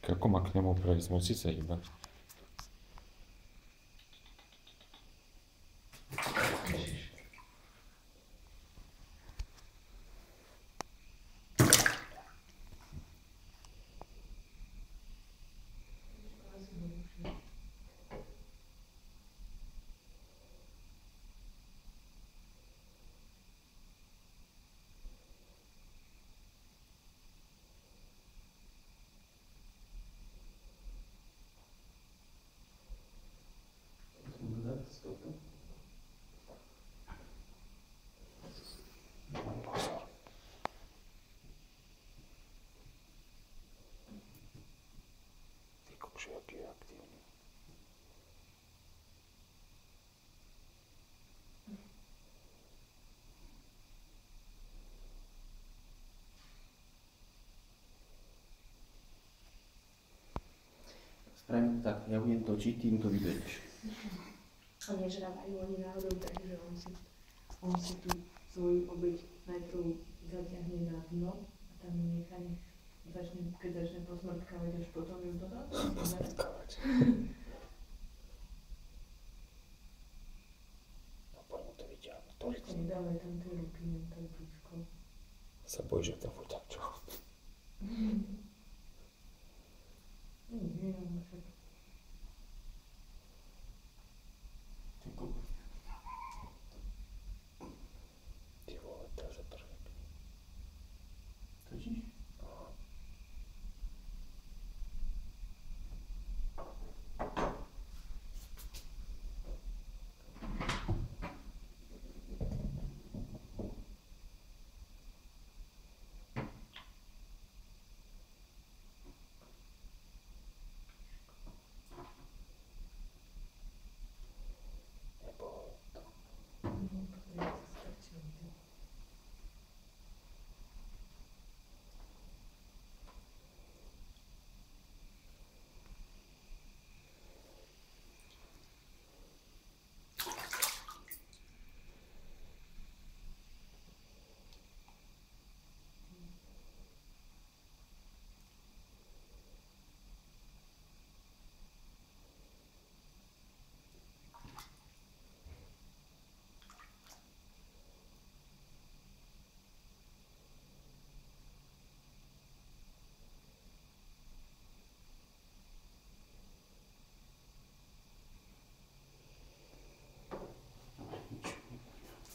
Tak ako má k nemu prejsť? Musí sa hýbať. Jaký je aktívny. Spravím to tak, ja budem točiť, tým to vybereš. A nežrávajú oni náhodou tak, že on si tú svoju obeť najprv zaťahne na dno a tam nechá, keď začne posmrtkávať, až potom ju to dá. Posmrtkávať. No poď mu to vyťahnuť. Počkaj, nedávaj tam tie ruky, len tak brúčko. Sa bojí, že ten foťák čo? Nie, však. Ty kokos. Ty vole, to je perfektný. Točíš?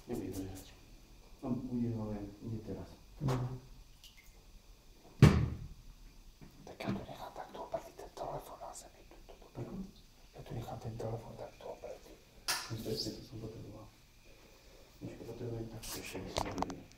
Nebude to žať. On bude ho len, ide teraz. Tak ja tu nechám takto opretý ten telefón na zemi. Ja tu nechám ten telefón takto opretý. Presne to som potreboval. Počkaj, potrebujem takto ešte, aby som nebudil.